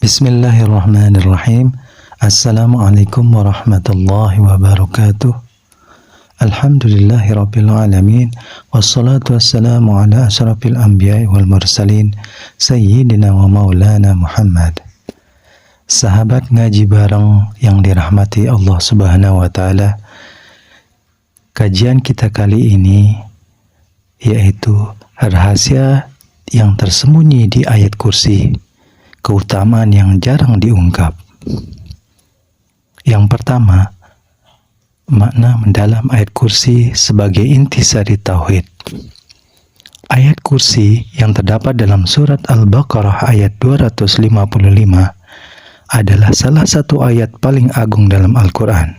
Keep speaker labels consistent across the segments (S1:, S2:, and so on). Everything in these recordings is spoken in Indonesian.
S1: Bismillahirrahmanirrahim. Assalamualaikum warahmatullahi wabarakatuh. Alhamdulillahirabbil alamin. Wassalatu wassalamu ala asyrafil anbiya'i wal mursalin sayyidina wa maulana Muhammad. Sahabat ngaji bareng yang dirahmati Allah Subhanahu wa taala. Kajian kita kali ini yaitu rahasia yang tersembunyi di ayat kursi, keutamaan yang jarang diungkap. Yang pertama, makna mendalam ayat kursi sebagai intisari tauhid. Ayat kursi yang terdapat dalam surat Al-Baqarah ayat 255 adalah salah satu ayat paling agung dalam Al-Quran.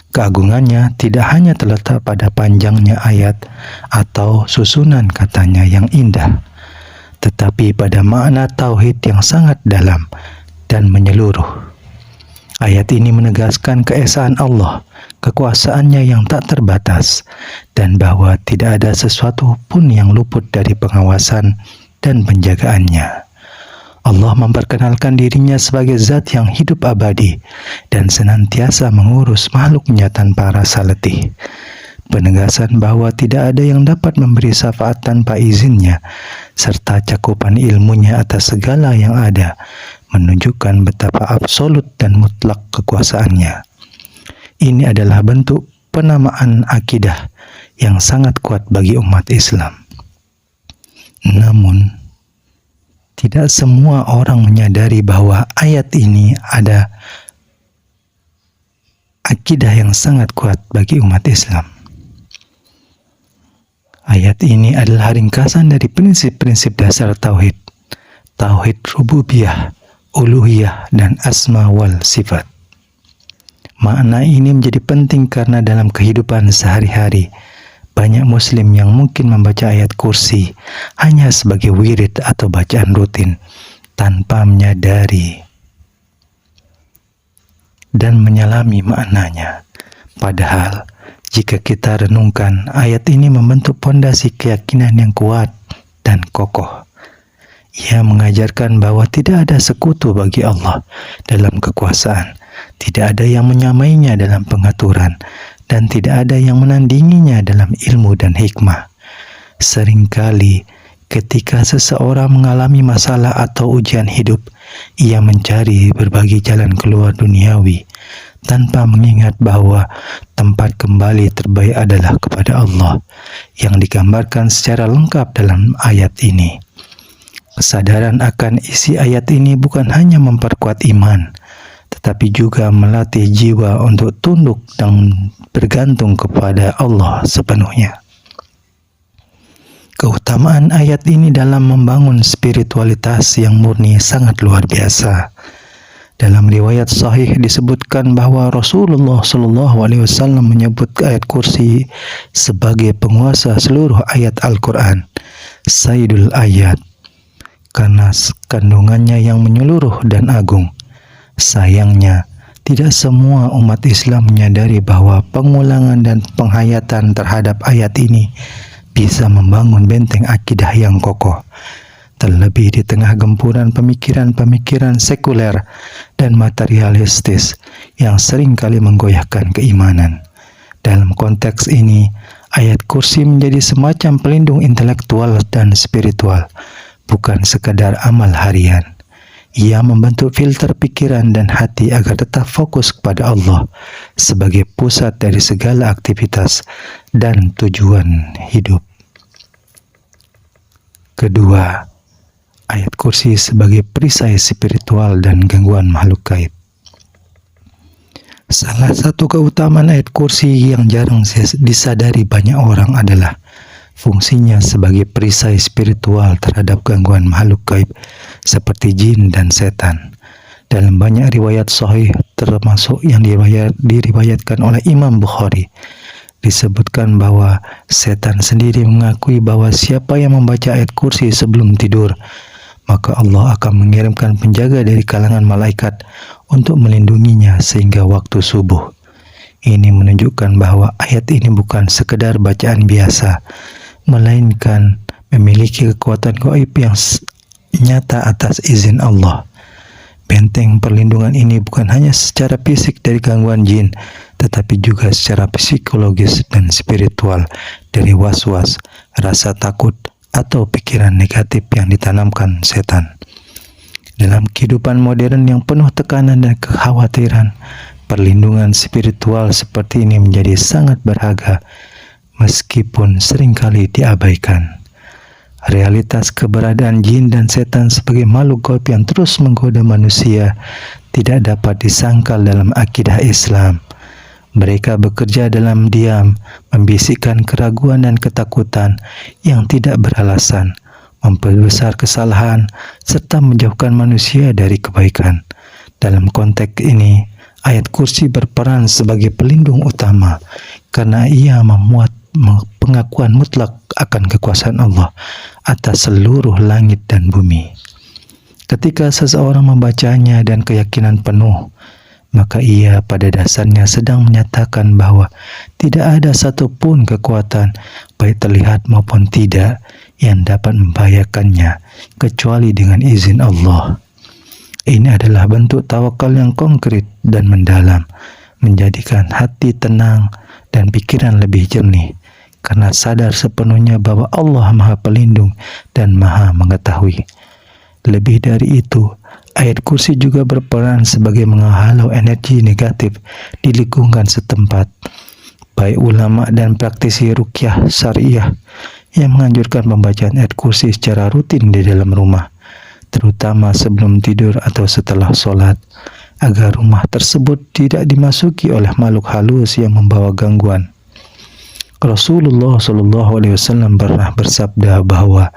S1: Keagungannya tidak hanya terletak pada panjangnya ayat atau susunan katanya yang indah, tetapi pada makna tauhid yang sangat dalam dan menyeluruh. Ayat ini menegaskan keesaan Allah, kekuasaannya yang tak terbatas, dan bahwa tidak ada sesuatu pun yang luput dari pengawasan dan penjagaannya. Allah memperkenalkan dirinya sebagai zat yang hidup abadi dan senantiasa mengurus makhluknya tanpa rasa letih. Penegasan bahwa tidak ada yang dapat memberi syafaat tanpa izinnya, serta cakupan ilmunya atas segala yang ada, menunjukkan betapa absolut dan mutlak kekuasaannya. Ini adalah bentuk penamaan akidah yang sangat kuat bagi umat Islam. Namun, tidak semua orang menyadari bahwa ayat ini ada akidah yang sangat kuat bagi umat Islam. Ayat ini adalah ringkasan dari prinsip-prinsip dasar tauhid. Tauhid rububiyah, uluhiyah, dan asma wal sifat. Makna ini menjadi penting karena dalam kehidupan sehari-hari, banyak muslim yang mungkin membaca ayat kursi hanya sebagai wirid atau bacaan rutin, tanpa menyadari dan menyelami maknanya. Padahal, jika kita renungkan, ayat ini membentuk pondasi keyakinan yang kuat dan kokoh. Ia mengajarkan bahwa tidak ada sekutu bagi Allah dalam kekuasaan, tidak ada yang menyamainya dalam pengaturan, dan tidak ada yang menandinginya dalam ilmu dan hikmah. Seringkali ketika seseorang mengalami masalah atau ujian hidup, ia mencari berbagai jalan keluar duniawi, tanpa mengingat bahwa tempat kembali terbaik adalah kepada Allah, yang digambarkan secara lengkap dalam ayat ini. Kesadaran akan isi ayat ini bukan hanya memperkuat iman, tetapi juga melatih jiwa untuk tunduk dan bergantung kepada Allah sepenuhnya. Keutamaan ayat ini dalam membangun spiritualitas yang murni sangat luar biasa. Dalam riwayat sahih disebutkan bahwa Rasulullah SAW menyebut ayat kursi sebagai penguasa seluruh ayat Al-Quran, Sayyidul Ayat, karena kandungannya yang menyeluruh dan agung. Sayangnya, tidak semua umat Islam menyadari bahwa pengulangan dan penghayatan terhadap ayat ini bisa membangun benteng akidah yang kokoh. Terlebih di tengah gempuran pemikiran-pemikiran sekuler dan materialistis yang seringkali menggoyahkan keimanan. Dalam konteks ini, ayat kursi menjadi semacam pelindung intelektual dan spiritual, bukan sekadar amal harian. Ia membentuk filter pikiran dan hati agar tetap fokus kepada Allah sebagai pusat dari segala aktivitas dan tujuan hidup. Kedua, ayat kursi sebagai perisai spiritual dan gangguan makhluk gaib. Salah satu keutamaan ayat kursi yang jarang disadari banyak orang adalah fungsinya sebagai perisai spiritual terhadap gangguan makhluk gaib seperti jin dan setan. Dalam banyak riwayat sahih, termasuk yang diriwayatkan oleh Imam Bukhari, disebutkan bahwa setan sendiri mengakui bahwa siapa yang membaca ayat kursi sebelum tidur, maka Allah akan mengirimkan penjaga dari kalangan malaikat untuk melindunginya sehingga waktu subuh. Ini menunjukkan bahwa ayat ini bukan sekedar bacaan biasa, melainkan memiliki kekuatan gaib yang nyata atas izin Allah. Benteng perlindungan ini bukan hanya secara fisik dari gangguan jin, tetapi juga secara psikologis dan spiritual dari was-was, rasa takut, atau pikiran negatif yang ditanamkan setan. Dalam kehidupan modern yang penuh tekanan dan kekhawatiran, perlindungan spiritual seperti ini menjadi sangat berharga, meskipun seringkali diabaikan. Realitas keberadaan jin dan setan sebagai makhluk gaib yang terus menggoda manusia tidak dapat disangkal dalam akidah Islam. Mereka bekerja dalam diam, membisikkan keraguan dan ketakutan yang tidak beralasan, memperbesar kesalahan, serta menjauhkan manusia dari kebaikan. Dalam konteks ini, ayat kursi berperan sebagai pelindung utama karena ia memuat pengakuan mutlak akan kekuasaan Allah atas seluruh langit dan bumi. Ketika seseorang membacanya dan keyakinan penuh, maka ia pada dasarnya sedang menyatakan bahwa tidak ada satupun kekuatan, baik terlihat maupun tidak, yang dapat membahayakannya kecuali dengan izin Allah. Ini adalah bentuk tawakal yang konkret dan mendalam, menjadikan hati tenang dan pikiran lebih jernih, karena sadar sepenuhnya bahwa Allah Maha Pelindung dan Maha Mengetahui. Lebih dari itu, ayat kursi juga berperan sebagai menghalau energi negatif di lingkungan setempat. Baik ulama dan praktisi ruqyah syariah yang menganjurkan pembacaan ayat kursi secara rutin di dalam rumah, terutama sebelum tidur atau setelah sholat, agar rumah tersebut tidak dimasuki oleh makhluk halus yang membawa gangguan. Rasulullah SAW pernah bersabda bahwa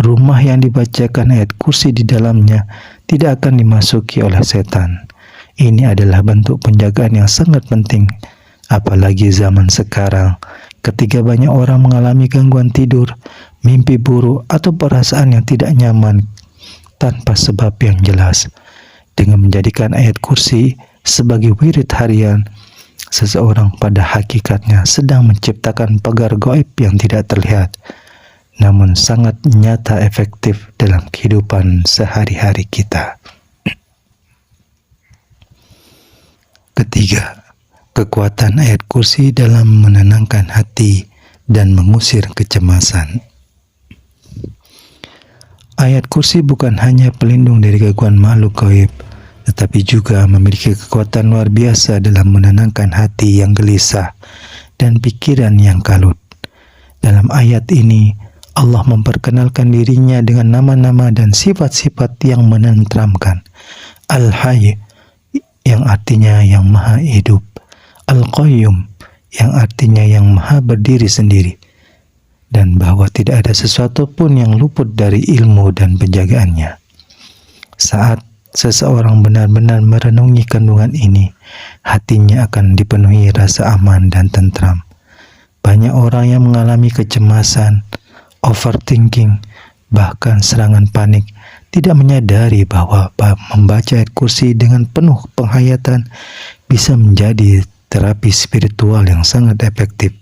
S1: rumah yang dibacakan ayat kursi di dalamnya tidak akan dimasuki oleh setan. Ini adalah bentuk penjagaan yang sangat penting, apalagi zaman sekarang ketika banyak orang mengalami gangguan tidur, mimpi buruk, atau perasaan yang tidak nyaman tanpa sebab yang jelas. Dengan menjadikan ayat kursi sebagai wirid harian, seseorang pada hakikatnya sedang menciptakan pagar gaib yang tidak terlihat, namun sangat nyata efektif dalam kehidupan sehari-hari kita. Ketiga, kekuatan ayat kursi dalam menenangkan hati dan mengusir kecemasan. Ayat kursi bukan hanya pelindung dari gangguan makhluk gaib, tetapi juga memiliki kekuatan luar biasa dalam menenangkan hati yang gelisah dan pikiran yang kalut. Dalam ayat ini, Allah memperkenalkan dirinya dengan nama-nama dan sifat-sifat yang menenteramkan. Al-Hayy, yang artinya yang maha hidup. Al-Qayyum, yang artinya yang maha berdiri sendiri. Dan bahwa tidak ada sesuatu pun yang luput dari ilmu dan penjagaannya. Saat seseorang benar-benar merenungi kandungan ini, hatinya akan dipenuhi rasa aman dan tentram. Banyak orang yang mengalami kecemasan, overthinking, bahkan serangan panik, tidak menyadari bahwa membaca ayat kursi dengan penuh penghayatan bisa menjadi terapi spiritual yang sangat efektif.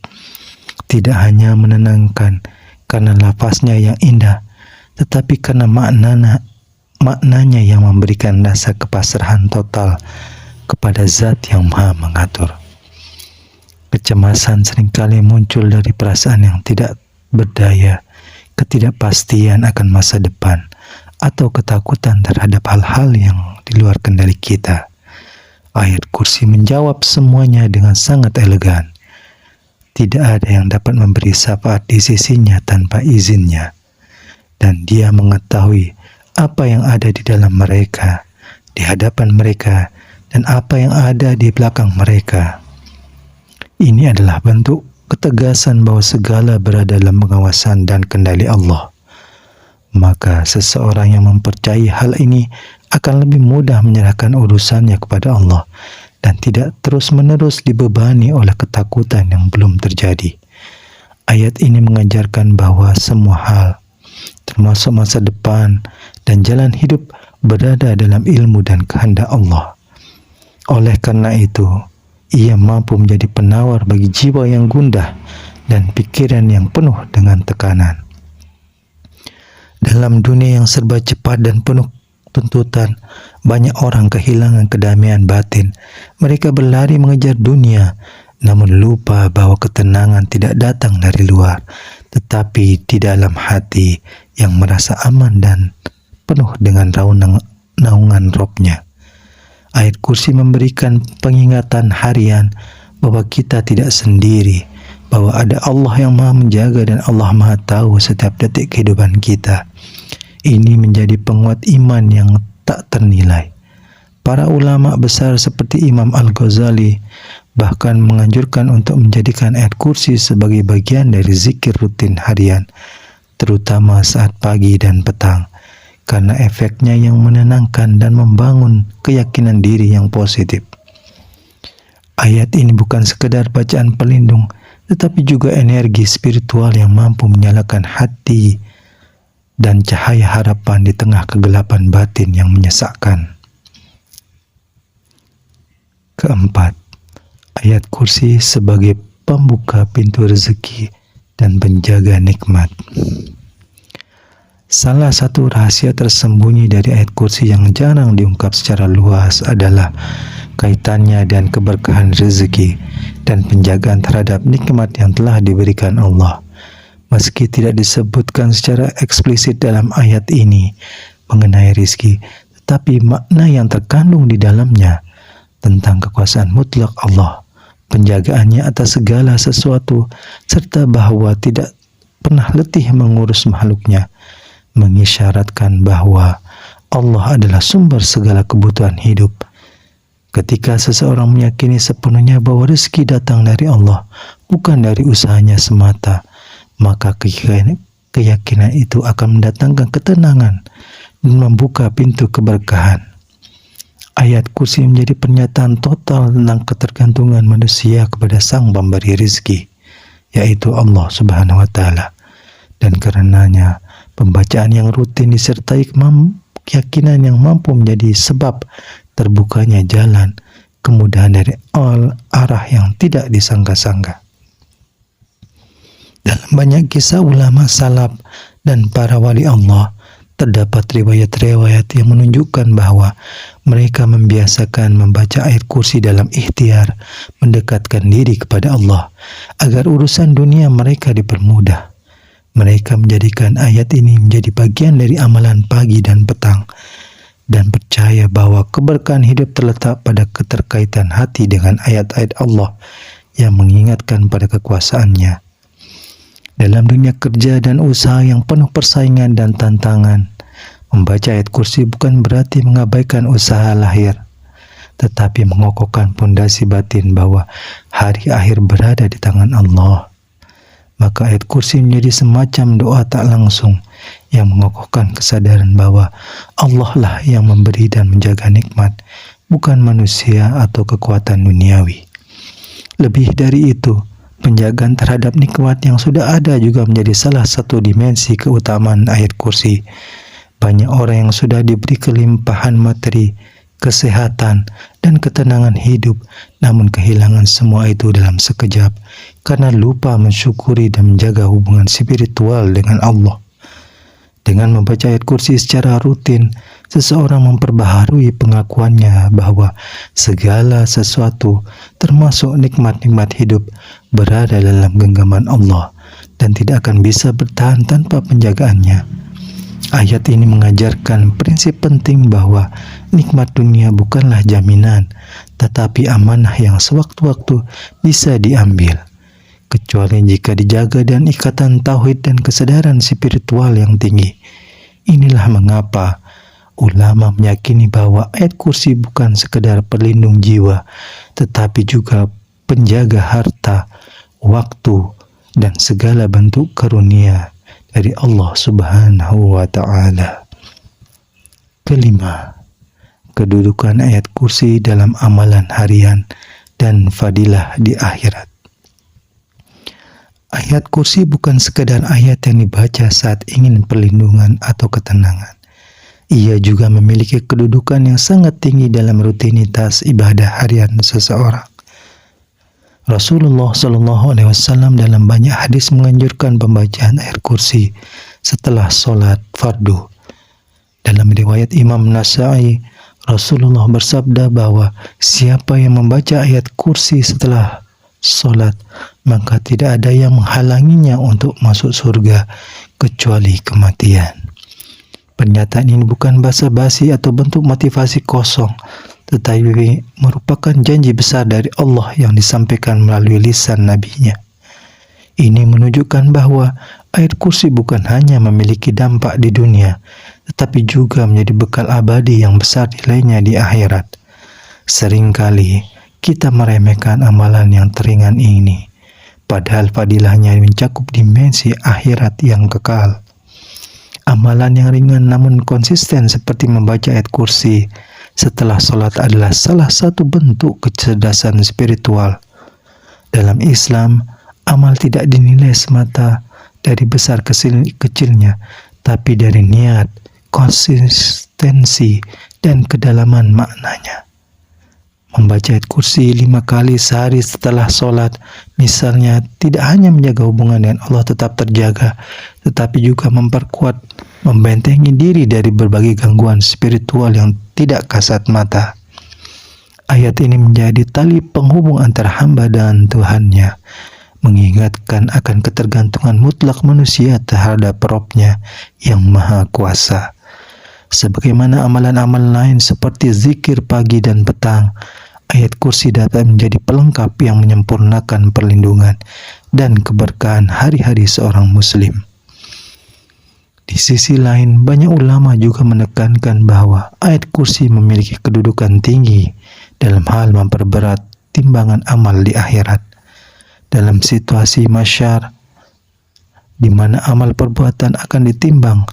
S1: Tidak hanya menenangkan karena lafaznya yang indah, tetapi karena maknanya yang memberikan rasa kepasrahan total kepada Zat yang Maha Mengatur. Kecemasan seringkali muncul dari perasaan yang tidak berdaya, ketidakpastian akan masa depan, atau ketakutan terhadap hal-hal yang di luar kendali kita. Ayat kursi menjawab semuanya dengan sangat elegan. Tidak ada yang dapat memberi syafaat di sisinya tanpa izinnya, dan Dia mengetahui apa yang ada di dalam mereka, di hadapan mereka, dan apa yang ada di belakang mereka. Ini adalah bentuk ketegasan bahwa segala berada dalam pengawasan dan kendali Allah. Maka seseorang yang mempercayai hal ini akan lebih mudah menyerahkan urusannya kepada Allah dan tidak terus-menerus dibebani oleh ketakutan yang belum terjadi. Ayat ini mengajarkan bahwa semua hal, termasuk masa depan dan jalan hidup, berada dalam ilmu dan kehendak Allah. Oleh karena itu, ia mampu menjadi penawar bagi jiwa yang gundah dan pikiran yang penuh dengan tekanan. Dalam dunia yang serba cepat dan penuh tuntutan, banyak orang kehilangan kedamaian batin. Mereka berlari mengejar dunia, namun lupa bahwa ketenangan tidak datang dari luar, tetapi di dalam hati yang merasa aman dan penuh dengan naungan Robnya. Ayat kursi memberikan pengingatan harian bahwa kita tidak sendiri, bahwa ada Allah yang maha menjaga dan Allah maha tahu setiap detik kehidupan kita. Ini menjadi penguat iman yang tak ternilai. Para ulama besar seperti Imam Al-Ghazali bahkan menganjurkan untuk menjadikan ayat kursi sebagai bagian dari zikir rutin harian, terutama saat pagi dan petang, karena efeknya yang menenangkan dan membangun keyakinan diri yang positif. Ayat ini bukan sekedar bacaan pelindung, tetapi juga energi spiritual yang mampu menyalakan hati dan cahaya harapan di tengah kegelapan batin yang menyesakkan. Keempat, ayat kursi sebagai pembuka pintu rezeki dan penjaga nikmat. Salah satu rahasia tersembunyi dari ayat kursi yang jarang diungkap secara luas adalah kaitannya dan keberkahan rezeki dan penjagaan terhadap nikmat yang telah diberikan Allah. Meski tidak disebutkan secara eksplisit dalam ayat ini mengenai rizki, tetapi makna yang terkandung di dalamnya tentang kekuasaan mutlak Allah, penjagaannya atas segala sesuatu, serta bahwa tidak pernah letih mengurus makhluknya, mengisyaratkan bahwa Allah adalah sumber segala kebutuhan hidup. Ketika seseorang meyakini sepenuhnya bahwa rezeki datang dari Allah, bukan dari usahanya semata, maka keyakinan itu akan mendatangkan ketenangan dan membuka pintu keberkahan. Ayat kursi menjadi pernyataan total tentang ketergantungan manusia kepada Sang Pemberi rezeki, yaitu Allah Subhanahu wa Ta'ala. Dan karenanya, pembacaan yang rutin disertai keyakinan yang mampu menjadi sebab terbukanya jalan kemudahan dari arah yang tidak disangka-sangka. Dalam banyak kisah ulama salaf dan para wali Allah, terdapat riwayat-riwayat yang menunjukkan bahwa mereka membiasakan membaca ayat kursi dalam ikhtiar mendekatkan diri kepada Allah agar urusan dunia mereka dipermudah. Mereka menjadikan ayat ini menjadi bagian dari amalan pagi dan petang dan percaya bahwa keberkahan hidup terletak pada keterkaitan hati dengan ayat-ayat Allah yang mengingatkan pada kekuasaannya. Dalam dunia kerja dan usaha yang penuh persaingan dan tantangan, membaca ayat kursi bukan berarti mengabaikan usaha lahir, tetapi mengokohkan pondasi batin bahwa hari akhir berada di tangan Allah. Maka ayat kursi menjadi semacam doa tak langsung yang mengokohkan kesadaran bahwa Allah lah yang memberi dan menjaga nikmat, bukan manusia atau kekuatan duniawi. Lebih dari itu, penjagaan terhadap nikmat yang sudah ada juga menjadi salah satu dimensi keutamaan ayat kursi. Banyak orang yang sudah diberi kelimpahan materi, kesehatan, dan ketenangan hidup, namun kehilangan semua itu dalam sekejap karena lupa mensyukuri dan menjaga hubungan spiritual dengan Allah. Dengan membaca ayat kursi secara rutin, seseorang memperbaharui pengakuannya bahwa segala sesuatu, termasuk nikmat-nikmat hidup, berada dalam genggaman Allah dan tidak akan bisa bertahan tanpa penjagaannya. Ayat ini mengajarkan prinsip penting bahwa nikmat dunia bukanlah jaminan, tetapi amanah yang sewaktu-waktu bisa diambil, kecuali jika dijaga dan ikatan tauhid dan kesadaran spiritual yang tinggi. Inilah mengapa ulama meyakini bahwa ayat kursi bukan sekedar pelindung jiwa, tetapi juga penjaga harta, waktu, dan segala bentuk karunia dari Allah Subhanahu wa Ta'ala. Kelima, kedudukan ayat kursi dalam amalan harian dan fadilah di akhirat. Ayat kursi bukan sekedar ayat yang dibaca saat ingin perlindungan atau ketenangan. Ia juga memiliki kedudukan yang sangat tinggi dalam rutinitas ibadah harian seseorang. Rasulullah SAW dalam banyak hadis menganjurkan pembacaan ayat kursi setelah sholat fardu. Dalam riwayat Imam Nasa'i, Rasulullah bersabda bahwa siapa yang membaca ayat kursi setelah solat, maka tidak ada yang menghalanginya untuk masuk surga kecuali kematian. Pernyataan ini bukan basa-basi atau bentuk motivasi kosong, tetapi merupakan janji besar dari Allah yang disampaikan melalui lisan nabinya. Ini menunjukkan bahwa ayat kursi bukan hanya memiliki dampak di dunia, tetapi juga menjadi bekal abadi yang besar nilainya di akhirat. Seringkali kita meremehkan amalan yang teringan ini, padahal fadilahnya mencakup dimensi akhirat yang kekal. Amalan yang ringan namun konsisten seperti membaca ayat kursi setelah sholat adalah salah satu bentuk kecerdasan spiritual. Dalam Islam, amal tidak dinilai semata dari besar kecilnya, tapi dari niat, konsistensi, dan kedalaman maknanya. Membaca ayat kursi 5 kali sehari setelah sholat, misalnya, tidak hanya menjaga hubungan dengan Allah tetap terjaga, tetapi juga memperkuat, membentengi diri dari berbagai gangguan spiritual yang tidak kasat mata. Ayat ini menjadi tali penghubung antara hamba dan Tuhannya, mengingatkan akan ketergantungan mutlak manusia terhadap Rabb-Nya yang Maha Kuasa. Sebagaimana amalan-amalan lain seperti zikir pagi dan petang, ayat kursi dapat menjadi pelengkap yang menyempurnakan perlindungan dan keberkahan hari-hari seorang muslim. Di sisi lain, banyak ulama juga menekankan bahwa ayat kursi memiliki kedudukan tinggi dalam hal memperberat timbangan amal di akhirat. Dalam situasi masyar, di mana amal perbuatan akan ditimbang,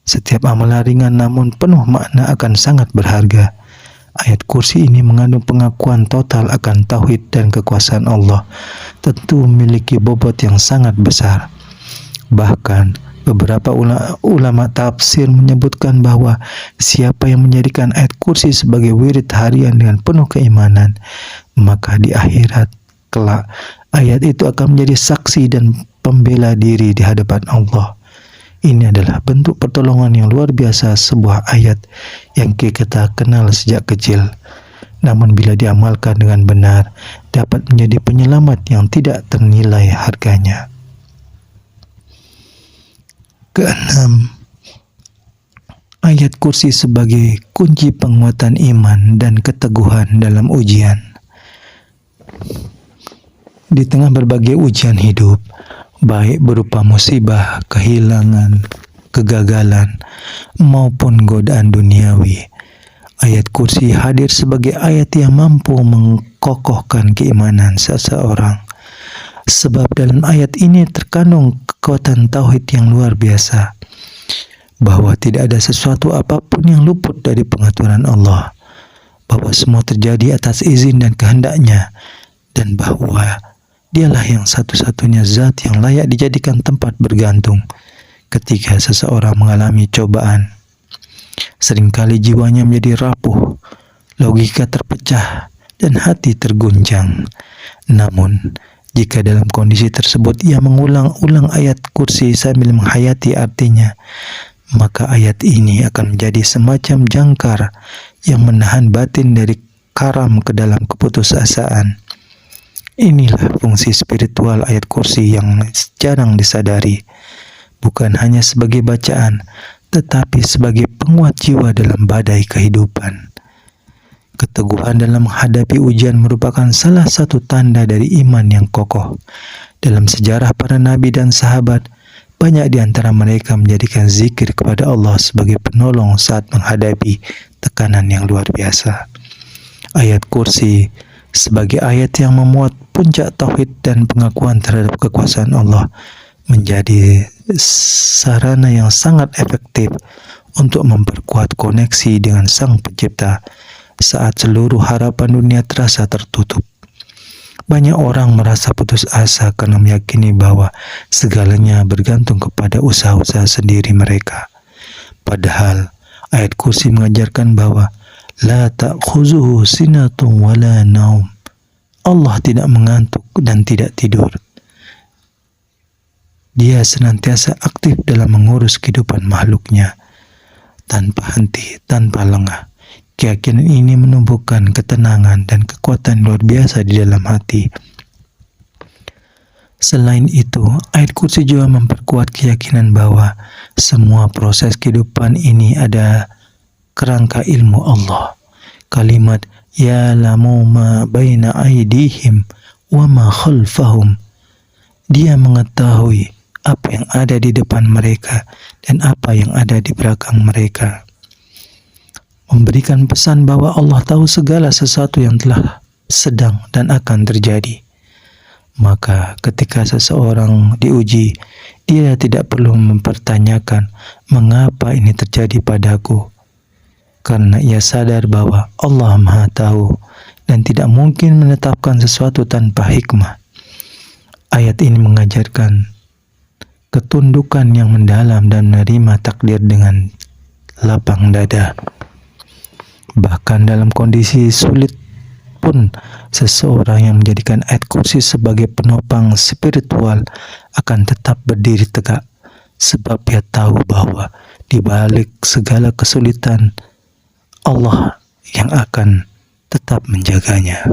S1: setiap amalan ringan namun penuh makna akan sangat berharga. Ayat kursi ini mengandung pengakuan total akan tauhid dan kekuasaan Allah, tentu memiliki bobot yang sangat besar. Bahkan, beberapa ulama tafsir menyebutkan bahwa siapa yang menjadikan ayat kursi sebagai wirid harian dengan penuh keimanan, maka di akhirat kelak ayat itu akan menjadi saksi dan pembela diri di hadapan Allah. Ini adalah bentuk pertolongan yang luar biasa, sebuah ayat yang kita kenal sejak kecil, namun bila diamalkan dengan benar, dapat menjadi penyelamat yang tidak ternilai harganya. Keenam, ayat kursi sebagai kunci penguatan iman dan keteguhan dalam ujian. Di tengah berbagai ujian hidup, baik berupa musibah, kehilangan, kegagalan, maupun godaan duniawi, ayat kursi hadir sebagai ayat yang mampu mengkokohkan keimanan seseorang. Sebab dalam ayat ini terkandung kekuatan tauhid yang luar biasa, bahwa tidak ada sesuatu apapun yang luput dari pengaturan Allah, bahwa semua terjadi atas izin dan kehendaknya, dan bahwa Dialah yang satu-satunya zat yang layak dijadikan tempat bergantung ketika seseorang mengalami cobaan. Seringkali jiwanya menjadi rapuh, logika terpecah, dan hati terguncang. Namun, jika dalam kondisi tersebut ia mengulang-ulang ayat kursi sambil menghayati artinya, maka ayat ini akan menjadi semacam jangkar yang menahan batin dari karam ke dalam keputusasaan. Inilah fungsi spiritual ayat kursi yang jarang disadari, bukan hanya sebagai bacaan, tetapi sebagai penguat jiwa dalam badai kehidupan. Keteguhan dalam menghadapi ujian merupakan salah satu tanda dari iman yang kokoh. Dalam sejarah para nabi dan sahabat, banyak di antara mereka menjadikan zikir kepada Allah sebagai penolong saat menghadapi tekanan yang luar biasa. Ayat kursi sebagai ayat yang memuat puncak tauhid dan pengakuan terhadap kekuasaan Allah menjadi sarana yang sangat efektif untuk memperkuat koneksi dengan Sang Pencipta saat seluruh harapan dunia terasa tertutup. Banyak orang merasa putus asa karena meyakini bahwa segalanya bergantung kepada usaha-usaha sendiri mereka. Padahal ayat kursi mengajarkan bahwa la ta'khuzuhu sinatun wala naum. Allah tidak mengantuk dan tidak tidur. Dia senantiasa aktif dalam mengurus kehidupan makhluknya. tanpa henti, tanpa lengah. Keyakinan ini menumbuhkan ketenangan dan kekuatan luar biasa di dalam hati. Selain itu, ayat kursi juga memperkuat keyakinan bahwa semua proses kehidupan ini ada kerangka ilmu Allah. Kalimat ya'lamu ma baina aydihim wa ma khalfahum. Dia mengetahui apa yang ada di depan mereka dan apa yang ada di belakang mereka. Memberikan pesan bahwa Allah tahu segala sesuatu yang telah sedang dan akan terjadi. Maka ketika seseorang diuji, dia tidak perlu mempertanyakan mengapa ini terjadi padaku. Karena ia sadar bahwa Allah Maha Tahu dan tidak mungkin menetapkan sesuatu tanpa hikmah. Ayat ini mengajarkan ketundukan yang mendalam dan menerima takdir dengan lapang dada. Bahkan dalam kondisi sulit pun, seseorang yang menjadikan ayat kursi sebagai penopang spiritual akan tetap berdiri tegak, sebab dia tahu bahwa di balik segala kesulitan, Allah yang akan tetap menjaganya.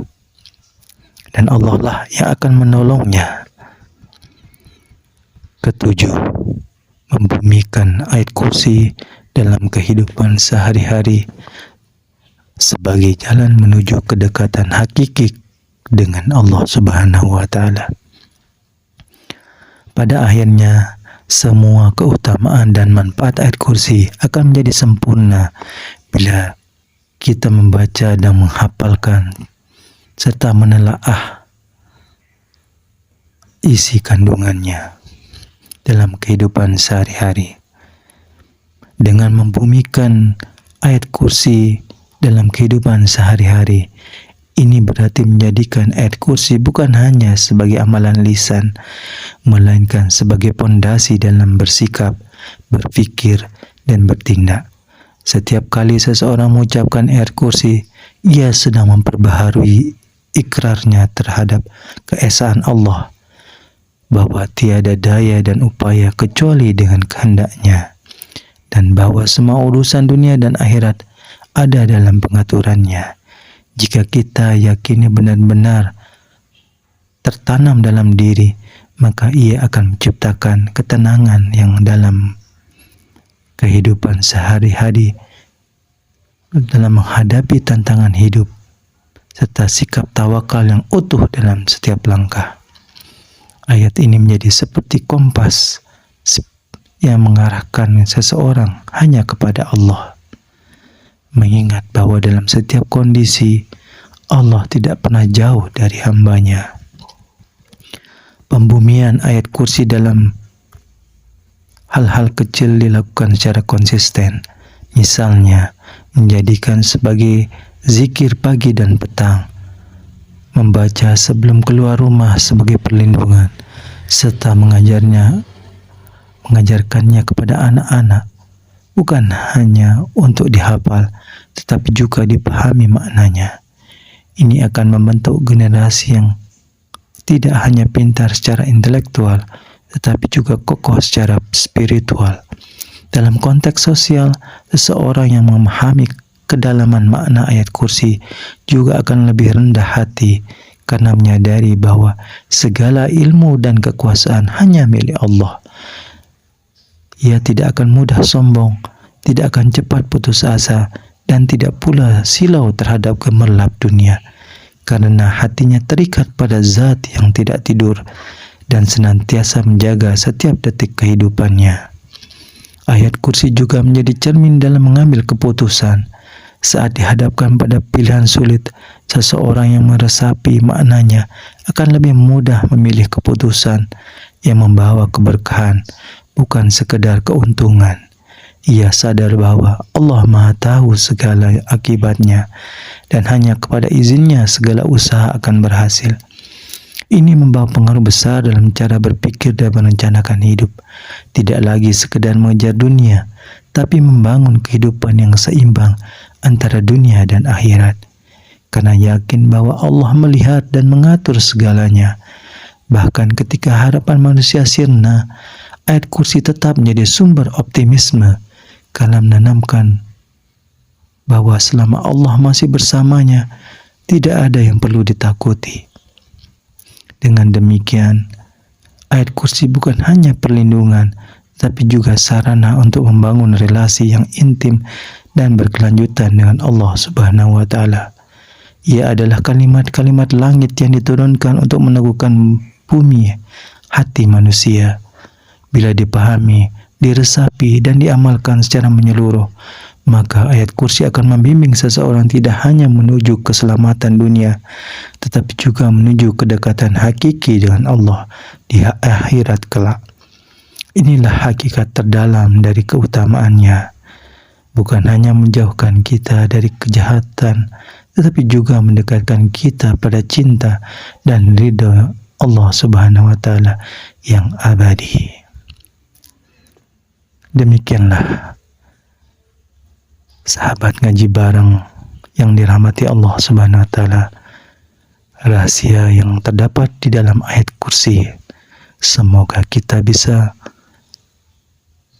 S1: Dan Allah lah yang akan menolongnya. Ketujuh, membumikan ayat kursi dalam kehidupan sehari-hari sebagai jalan menuju kedekatan hakiki dengan Allah Subhanahu wa Ta'ala. Pada akhirnya, semua keutamaan dan manfaat ayat kursi akan menjadi sempurna bila kita membaca dan menghafalkan serta menelaah isi kandungannya dalam kehidupan sehari-hari. Dengan membumikan ayat kursi dalam kehidupan sehari-hari, ini berarti menjadikan ayat kursi bukan hanya sebagai amalan lisan, melainkan sebagai pondasi dalam bersikap, berpikir, dan bertindak. Setiap kali seseorang mengucapkan ayat kursi, ia sedang memperbaharui ikrarnya terhadap keesaan Allah, bahwa tiada daya dan upaya kecuali dengan kehendaknya, dan bahwa semua urusan dunia dan akhirat ada dalam pengaturannya. Jika kita yakini benar-benar tertanam dalam diri, maka ia akan menciptakan ketenangan yang dalam kehidupan sehari-hari dalam menghadapi tantangan hidup, serta sikap tawakal yang utuh dalam setiap langkah. Ayat ini menjadi seperti kompas yang mengarahkan seseorang hanya kepada Allah. Mengingat bahwa dalam setiap kondisi, Allah tidak pernah jauh dari hambanya. Pembumian ayat kursi dalam hal-hal kecil dilakukan secara konsisten. Misalnya, menjadikan sebagai zikir pagi dan petang, membaca sebelum keluar rumah sebagai perlindungan, serta mengajarkannya kepada anak-anak, bukan hanya untuk dihafal, tetapi juga dipahami maknanya. Ini akan membentuk generasi yang tidak hanya pintar secara intelektual, tetapi juga kokoh secara spiritual. Dalam konteks sosial, seseorang yang memahami kedalaman makna ayat kursi juga akan lebih rendah hati karena menyadari bahwa segala ilmu dan kekuasaan hanya milik Allah. Ia tidak akan mudah sombong, tidak akan cepat putus asa, dan tidak pula silau terhadap gemerlap dunia, karena hatinya terikat pada zat yang tidak tidur dan senantiasa menjaga setiap detik kehidupannya. Ayat kursi juga menjadi cermin dalam mengambil keputusan. Saat dihadapkan pada pilihan sulit, seseorang yang meresapi maknanya akan lebih mudah memilih keputusan yang membawa keberkahan, bukan sekedar keuntungan. Ia sadar bahwa Allah Maha Tahu segala akibatnya dan hanya kepada izinnya segala usaha akan berhasil. Ini membawa pengaruh besar dalam cara berpikir dan merencanakan hidup. Tidak lagi sekedar mengejar dunia, tapi membangun kehidupan yang seimbang antara dunia dan akhirat. Karena yakin bahwa Allah melihat dan mengatur segalanya. Bahkan ketika harapan manusia sirna, ayat kursi tetap menjadi sumber optimisme. karena menanamkan bahwa selama Allah masih bersamanya, tidak ada yang perlu ditakuti. Dengan demikian, ayat kursi bukan hanya perlindungan, tapi juga sarana untuk membangun relasi yang intim dan berkelanjutan dengan Allah Subhanahu wa Ta'ala. Ia adalah kalimat-kalimat langit yang diturunkan untuk meneguhkan bumi, hati manusia. Bila dipahami, diresapi, dan diamalkan secara menyeluruh, maka ayat kursi akan membimbing seseorang tidak hanya menuju keselamatan dunia, tetapi juga menuju kedekatan hakiki dengan Allah di akhirat kelak. Inilah hakikat terdalam dari keutamaannya. Bukan hanya menjauhkan kita dari kejahatan, tetapi juga mendekatkan kita pada cinta dan ridha Allah Subhanahu wa Ta'ala yang abadi. Demikianlah sahabat ngaji bareng yang dirahmati Allah Subhanahu wa Ta'ala, rahasia yang terdapat di dalam ayat kursi. Semoga kita bisa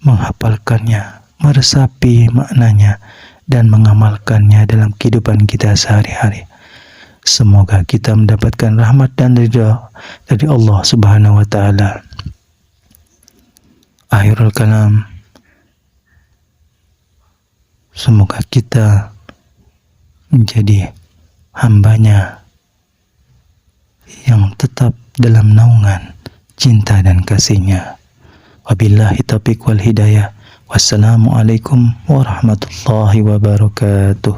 S1: menghafalkannya, meresapi maknanya, dan mengamalkannya dalam kehidupan kita sehari-hari. Semoga kita mendapatkan rahmat dan ridha dari Allah Subhanahu wa Ta'ala. Akhirul kalam, semoga kita menjadi hambanya yang tetap dalam naungan cinta dan kasih-Nya. Wabillahi taufiq wal hidayah. Wassalamualaikum warahmatullahi wabarakatuh.